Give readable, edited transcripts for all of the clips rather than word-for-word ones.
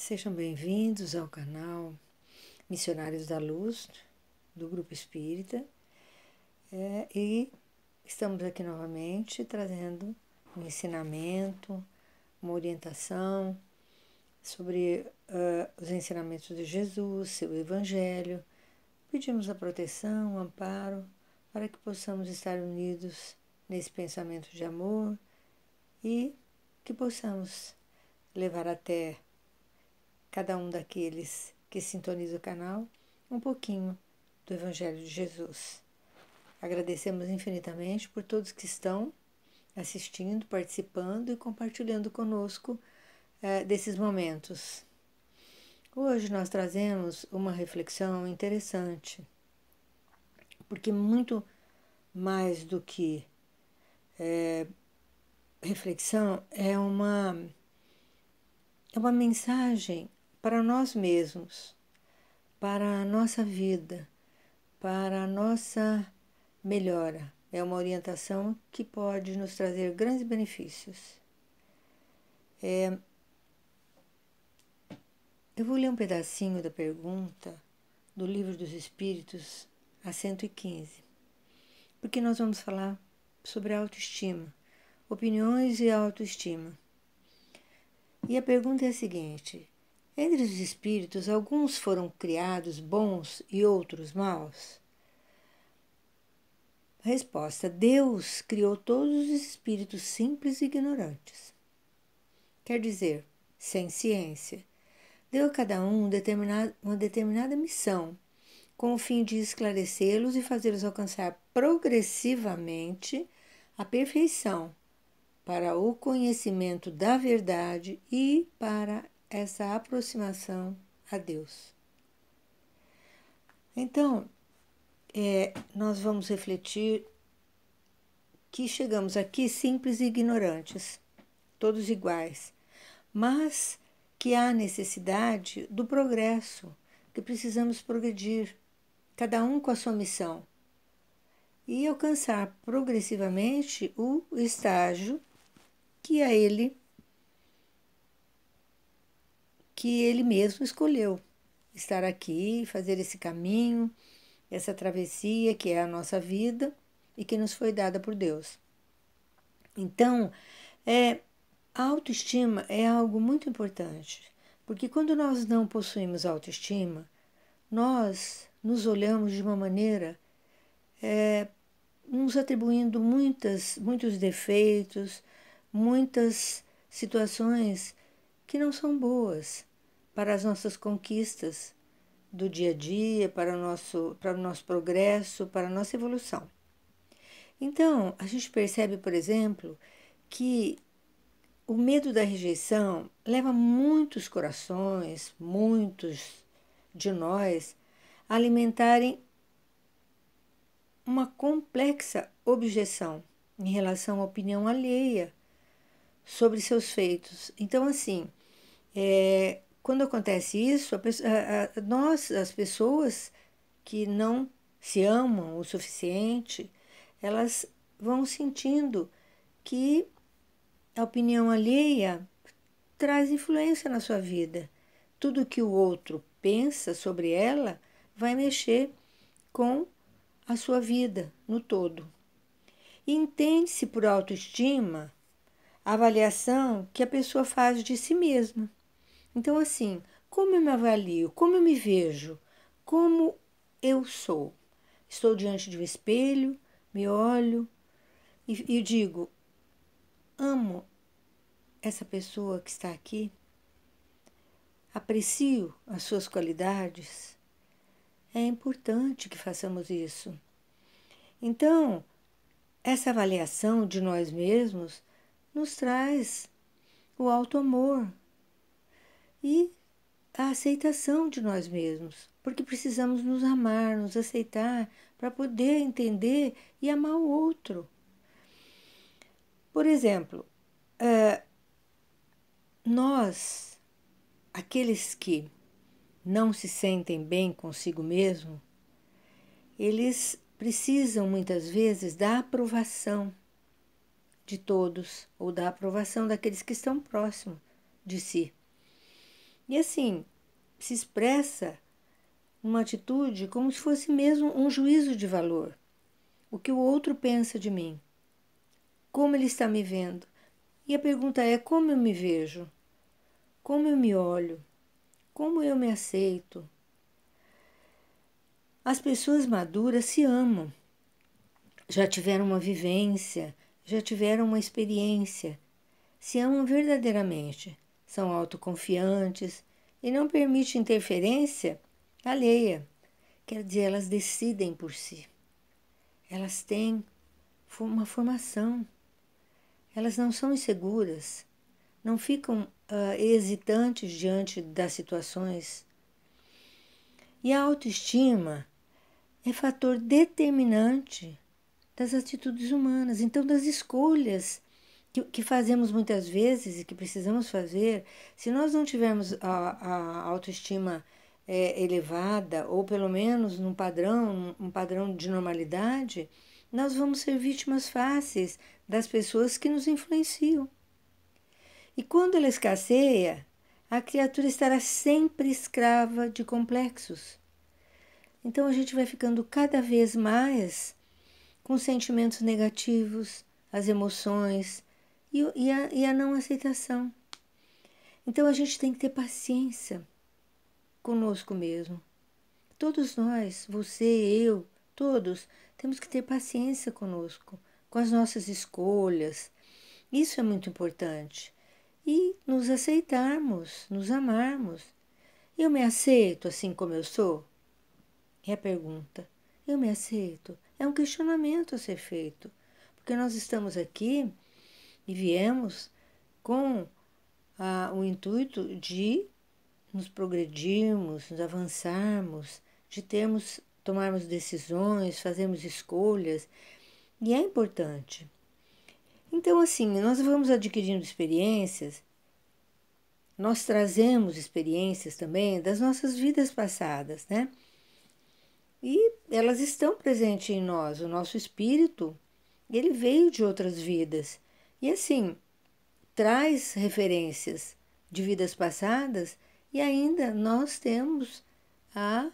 Sejam bem-vindos ao canal Missionários da Luz, do Grupo Espírita, e estamos aqui novamente trazendo um ensinamento, uma orientação sobre os ensinamentos de Jesus, seu Evangelho. Pedimos a proteção, o amparo, para que possamos estar unidos nesse pensamento de amor e que possamos levar até cada um daqueles que sintonizam o canal um pouquinho do Evangelho de Jesus. Agradecemos infinitamente por todos que estão assistindo, participando e compartilhando conosco desses momentos. Hoje nós trazemos uma reflexão interessante, porque muito mais do que reflexão é uma mensagem para nós mesmos, para a nossa vida, para a nossa melhora. É uma orientação que pode nos trazer grandes benefícios. Eu vou ler um pedacinho da pergunta do Livro dos Espíritos, a 115, porque nós vamos falar sobre autoestima, opiniões e autoestima. E a pergunta é a seguinte: entre os espíritos, alguns foram criados bons e outros maus? Resposta: Deus criou todos os espíritos simples e ignorantes. Quer dizer, sem ciência. Deu a cada um uma determinada missão, com o fim de esclarecê-los e fazê-los alcançar progressivamente a perfeição, para o conhecimento da verdade e para essa aproximação a Deus. Então, nós vamos refletir que chegamos aqui simples e ignorantes, todos iguais, mas que há necessidade do progresso, que precisamos progredir, cada um com a sua missão, e alcançar progressivamente o estágio que ele mesmo escolheu, estar aqui, fazer esse caminho, essa travessia que é a nossa vida e que nos foi dada por Deus. Então, a autoestima é algo muito importante, porque quando nós não possuímos autoestima, nós nos olhamos de uma maneira nos atribuindo muitos defeitos, muitas situações que não são boas para as nossas conquistas do dia a dia, para o nosso progresso, para a nossa evolução. Então, a gente percebe, por exemplo, que o medo da rejeição leva muitos corações, muitos de nós, a alimentarem uma complexa objeção em relação à opinião alheia sobre seus feitos. Então, assim, quando acontece isso, nós, as pessoas que não se amam o suficiente, elas vão sentindo que a opinião alheia traz influência na sua vida. Tudo que o outro pensa sobre ela vai mexer com a sua vida no todo. E entende-se por autoestima a avaliação que a pessoa faz de si mesma. Então, assim, como eu me avalio, como eu me vejo, como eu sou? Estou diante de um espelho, me olho e digo: amo essa pessoa que está aqui, aprecio as suas qualidades. É importante que façamos isso. Então, essa avaliação de nós mesmos nos traz o auto-amor e a aceitação de nós mesmos, porque precisamos nos amar, nos aceitar para poder entender e amar o outro. Por exemplo, nós, aqueles que não se sentem bem consigo mesmo, eles precisam muitas vezes da aprovação de todos ou da aprovação daqueles que estão próximos de si. E assim, se expressa uma atitude como se fosse mesmo um juízo de valor. O que o outro pensa de mim, como ele está me vendo. E a pergunta é: como eu me vejo? Como eu me olho? Como eu me aceito? As pessoas maduras se amam, já tiveram uma vivência, já tiveram uma experiência, se amam verdadeiramente, são autoconfiantes e não permitem interferência alheia. Quer dizer, elas decidem por si. Elas têm uma formação. Elas não são inseguras, não ficam hesitantes diante das situações. E a autoestima é fator determinante das atitudes humanas, então das escolhas que fazemos muitas vezes e que precisamos fazer. Se nós não tivermos a autoestima elevada, ou pelo menos num padrão, um padrão de normalidade, nós vamos ser vítimas fáceis das pessoas que nos influenciam. E quando ela escasseia, a criatura estará sempre escrava de complexos. Então a gente vai ficando cada vez mais com sentimentos negativos, as emoções e a não aceitação. Então a gente tem que ter paciência conosco mesmo. Todos nós, você, eu, todos, temos que ter paciência conosco, com as nossas escolhas. Isso é muito importante. E nos aceitarmos, nos amarmos. Eu me aceito assim como eu sou? É a pergunta. Eu me aceito? É um questionamento a ser feito. Porque nós estamos aqui e viemos com o intuito de nos progredirmos, nos avançarmos, de tomarmos decisões, fazermos escolhas. E é importante. Então, assim, nós vamos adquirindo experiências, nós trazemos experiências também das nossas vidas passadas, né? E elas estão presentes em nós, o nosso espírito, ele veio de outras vidas. E assim, traz referências de vidas passadas e ainda nós temos a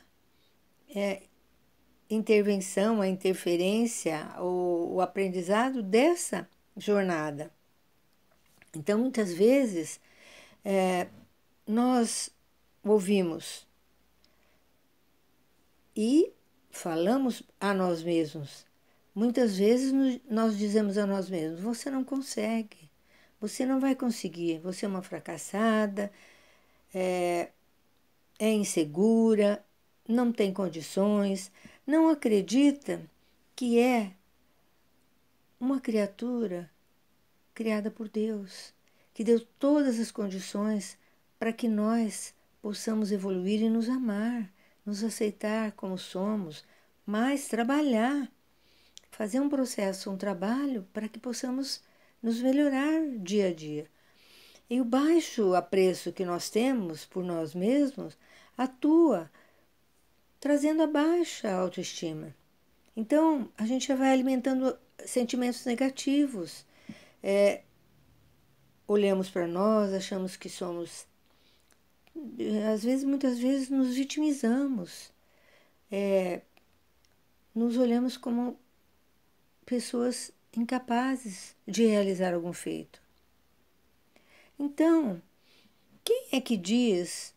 intervenção, a interferência, o aprendizado dessa jornada. Então, muitas vezes, nós ouvimos e falamos a nós mesmos. Muitas vezes nós dizemos a nós mesmos: você não consegue, você não vai conseguir, você é uma fracassada, é insegura, não tem condições, não acredita que é uma criatura criada por Deus, que deu todas as condições para que nós possamos evoluir e nos amar, nos aceitar como somos, mas trabalhar, fazer um processo, um trabalho para que possamos nos melhorar dia a dia. E o baixo apreço que nós temos por nós mesmos atua trazendo a baixa autoestima. Então, a gente já vai alimentando sentimentos negativos. Olhamos para nós, achamos que somos. Às vezes, muitas vezes, nos vitimizamos. Nos olhamos como pessoas incapazes de realizar algum feito. Então, quem é que diz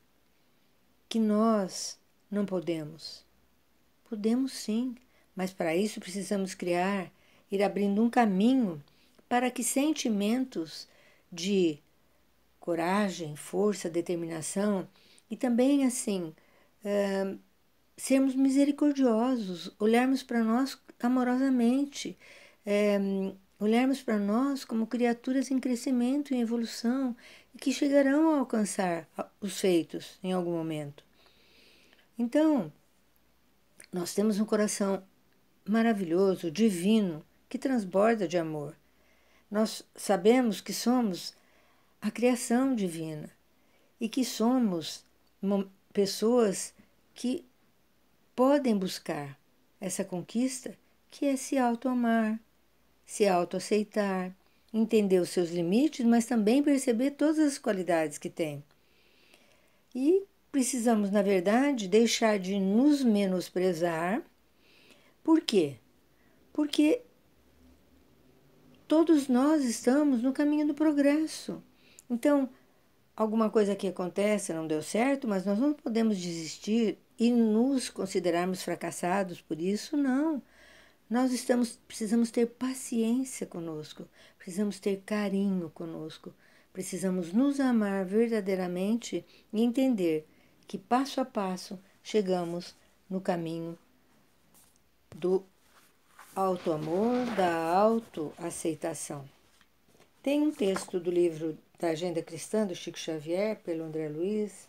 que nós não podemos? Podemos sim, mas para isso precisamos ir abrindo um caminho para que sentimentos de coragem, força, determinação e também assim sermos misericordiosos, olharmos para nós amorosamente, olharmos para nós como criaturas em crescimento e evolução e que chegarão a alcançar os feitos em algum momento. Então, nós temos um coração maravilhoso, divino, que transborda de amor. Nós sabemos que somos a criação divina e que somos pessoas que podem buscar essa conquista, que é se auto-amar, se auto-aceitar, entender os seus limites, mas também perceber todas as qualidades que tem. E precisamos, na verdade, deixar de nos menosprezar. Por quê? Porque todos nós estamos no caminho do progresso. Então, alguma coisa que acontece não deu certo, mas nós não podemos desistir e nos considerarmos fracassados por isso, não. Precisamos ter paciência conosco, precisamos ter carinho conosco, precisamos nos amar verdadeiramente e entender que passo a passo chegamos no caminho do auto-amor, da autoaceitação. Tem um texto do livro da Agenda Cristã, do Chico Xavier, pelo André Luiz,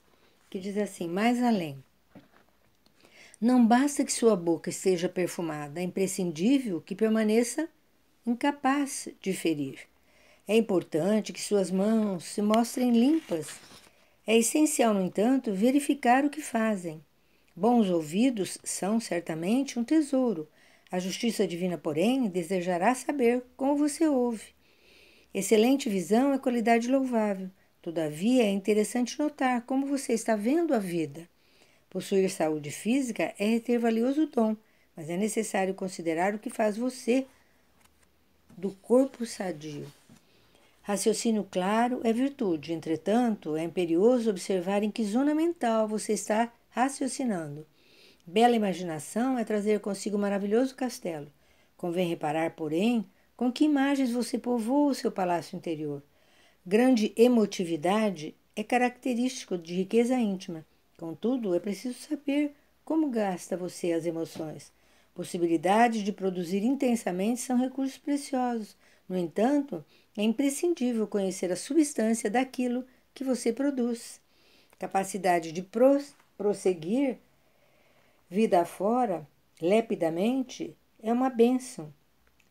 que diz assim: mais além. Não basta que sua boca esteja perfumada, é imprescindível que permaneça incapaz de ferir. É importante que suas mãos se mostrem limpas. É essencial, no entanto, verificar o que fazem. Bons ouvidos são certamente um tesouro. A justiça divina, porém, desejará saber como você ouve. Excelente visão é qualidade louvável. Todavia, é interessante notar como você está vendo a vida. Possuir saúde física é ter valioso dom, mas é necessário considerar o que faz você do corpo sadio. Raciocínio claro é virtude, entretanto, é imperioso observar em que zona mental você está raciocinando. Bela imaginação é trazer consigo um maravilhoso castelo. Convém reparar, porém, com que imagens você povoa o seu palácio interior. Grande emotividade é característico de riqueza íntima. Contudo, é preciso saber como gasta você as emoções. Possibilidades de produzir intensamente são recursos preciosos. No entanto, é imprescindível conhecer a substância daquilo que você produz. Capacidade de prosseguir vida afora, lepidamente, é uma bênção.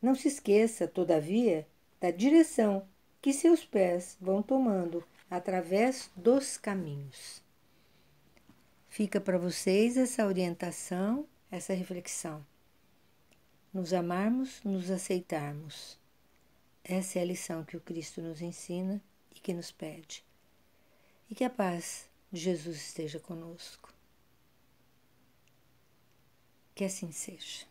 Não se esqueça, todavia, da direção que seus pés vão tomando através dos caminhos. Fica para vocês essa orientação, essa reflexão. Nos amarmos, nos aceitarmos. Essa é a lição que o Cristo nos ensina e que nos pede. E que a paz de Jesus esteja conosco. Que assim seja.